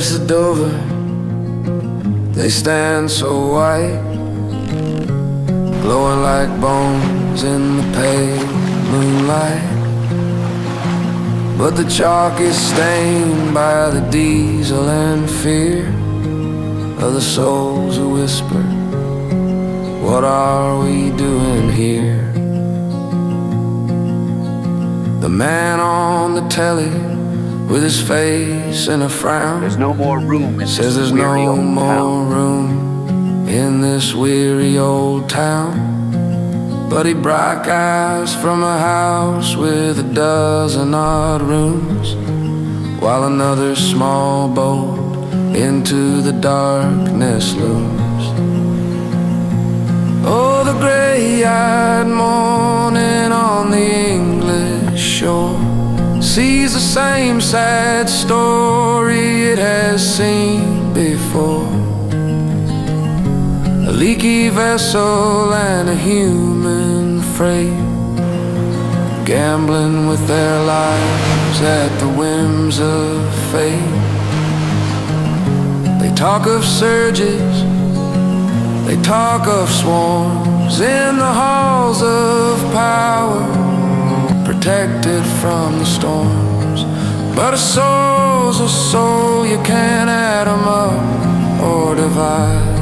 cliffs of Dover, they stand so white, glowing like bones in the pale moonlight. But the chalk is stained by the diesel and fear of the souls who whisper, what are we doing here? The man on the telly with his face in a frown, there's no more room in says there's no more room in this weary old town. But he broadcasts from a house with a dozen odd rooms, while another small boat into the darkness looms. Oh, the gray-eyed morning on the English shore sees the same sad story it has seen before. A leaky vessel and a human freight, gambling with their lives at the whims of fate. They talk of surges, they talk of swarms in the halls of power, protected from the storms. But a soul's a soul, you can't add 'em up or divide.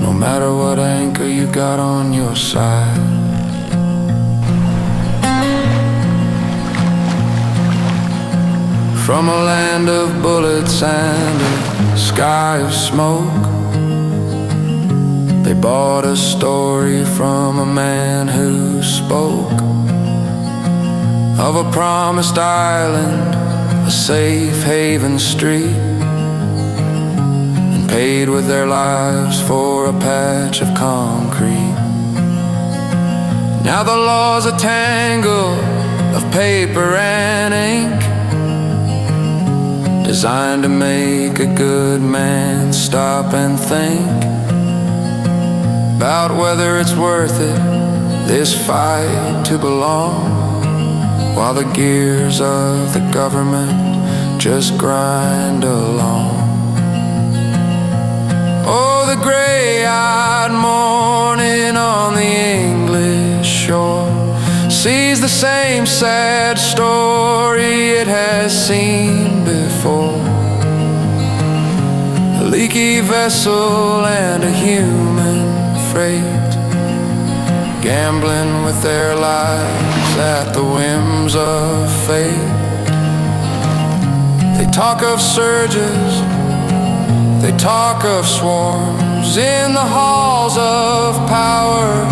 No matter what anchor you got on your side. From a land of bullets and a sky of smoke, they bought a story from a man who spoke of a promised island, a safe haven street, and paid with their lives for a patch of concrete. Now the law's a tangle of paper and ink, designed to make a good man stop and think about whether it's worth it, this fight to belong, while the gears of the government just grind along. Oh, the gray-eyed morning on the English shore sees the same sad story it has seen before. A leaky vessel and a human freight, gambling with their lives at the whims of fate. They talk of surges, they talk of swarms in the halls of power,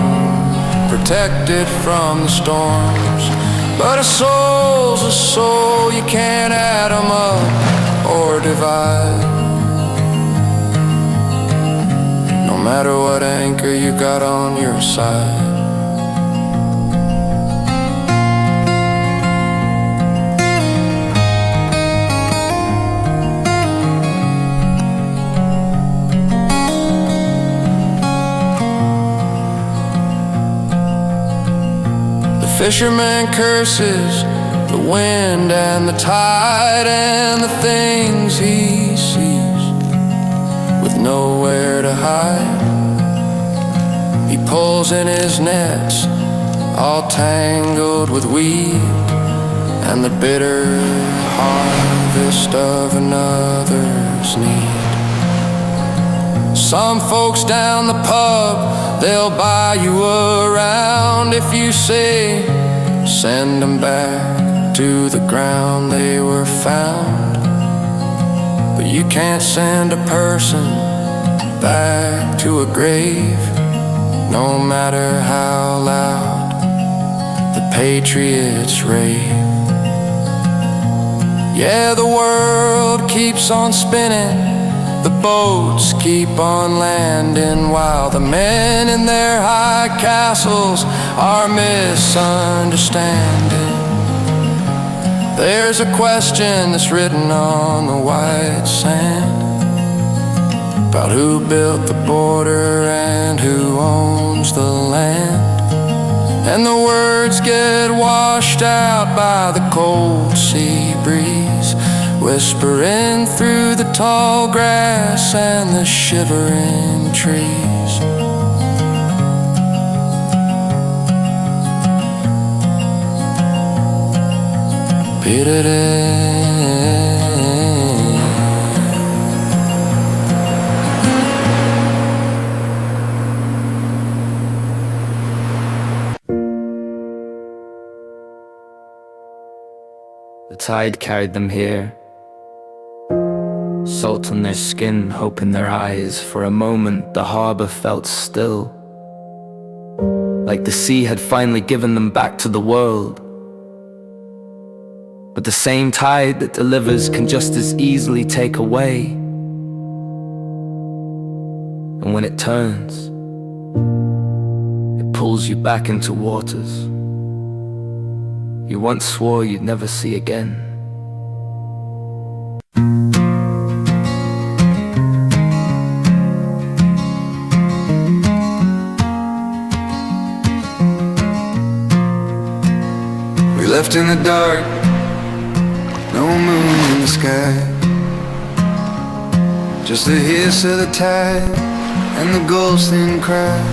protected from the storms. But a soul's a soul, you can't add 'em up or divide. No matter what anchor you got on your side. Fisherman curses the wind and the tide and the things he sees, with nowhere to hide. He pulls in his nets, all tangled with weed, and the bitter harvest of another's need. Some folks down the pub, they'll buy you around if you say, send them back to the ground they were found. But you can't send a person back to a grave, no matter how loud the patriots rave. Yeah, the world keeps on spinning, the boats keep on landing, while the men in their high castles are misunderstanding. There's a question that's written on the white sand about who built the border and who owns the land. And the words get washed out by the cold sea breeze whispering through the tall grass and the shivering trees. The tide carried them here, salt on their skin, hope in their eyes. For a moment the harbor felt still, like the sea had finally given them back to the world. But the same tide that delivers can just as easily take away. And when it turns, it pulls you back into waters you once swore you'd never see again. We left in the dark, no moon in the sky, just the hiss of the tide and the gulls' thin cry.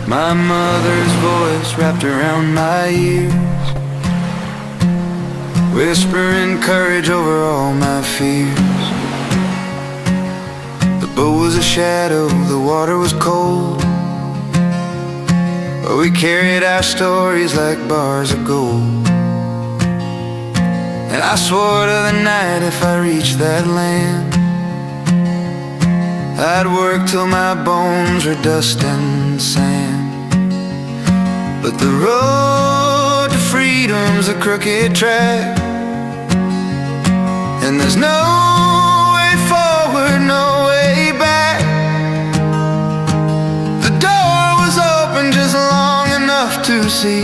My mother's voice wrapped around my ears, whispering courage over all my fears. The boat was a shadow, the water was cold, but we carried our stories like bars of gold. And I swore to the night if I reached that land, I'd work till my bones were dust and sand. But the road to freedom's a crooked track, and there's no way forward, no way back. The door was open just long enough to see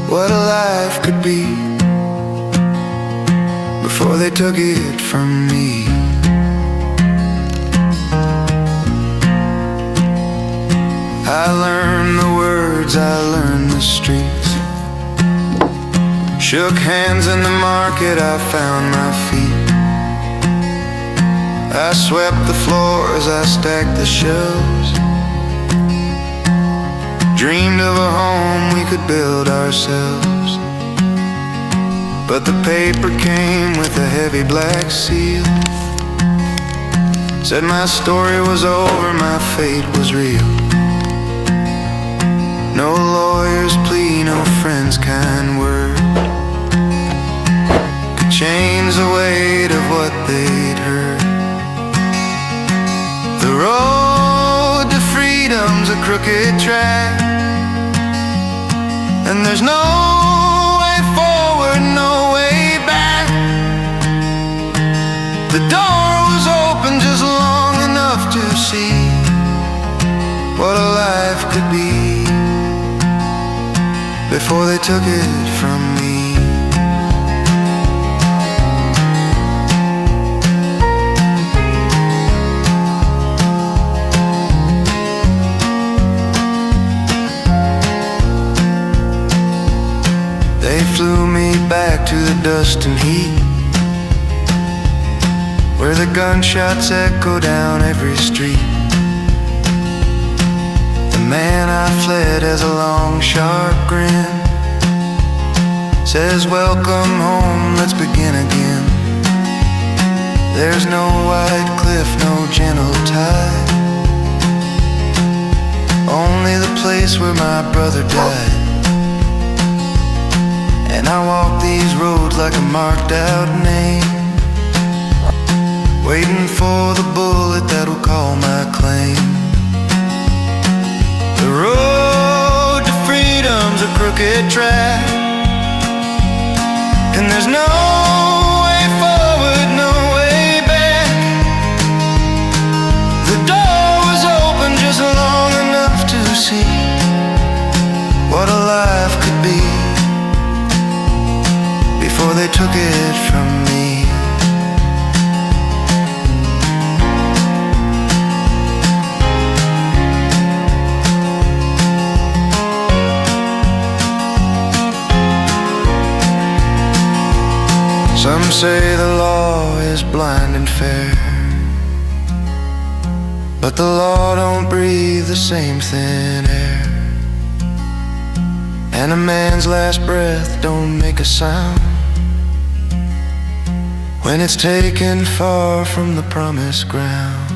what a life could be before they took it from me. I learned the words, I learned the streets, shook hands in the market, I found my feet. I swept the floors, I stacked the shelves, dreamed of a home we could build ourselves. But the paper came with a heavy black seal, said my story was over, my fate was real. No lawyer's plea, no friend's kind word could change the weight of what they'd heard. The road to freedom's a crooked track, and there's no way forward, no way back. The door was open just long enough to see what a life could be before they took it from me. They flew me back to the dust and heat, where the gunshots echo down every street. The man I fled has a long, sharp grin, says welcome home, let's begin again. There's no white cliff, no gentle tide, only the place where my brother died. And I walk these roads like a marked out name, waiting for the bullet that'll call my claim. The road to freedom's a crooked track, and there's no way forward, no way back. The door was open just long enough to see what a life could be before they took it from me. Some say the law is blind and fair, but the law don't breathe the same thin air, and a man's last breath don't make a sound when it's taken far from the promised ground.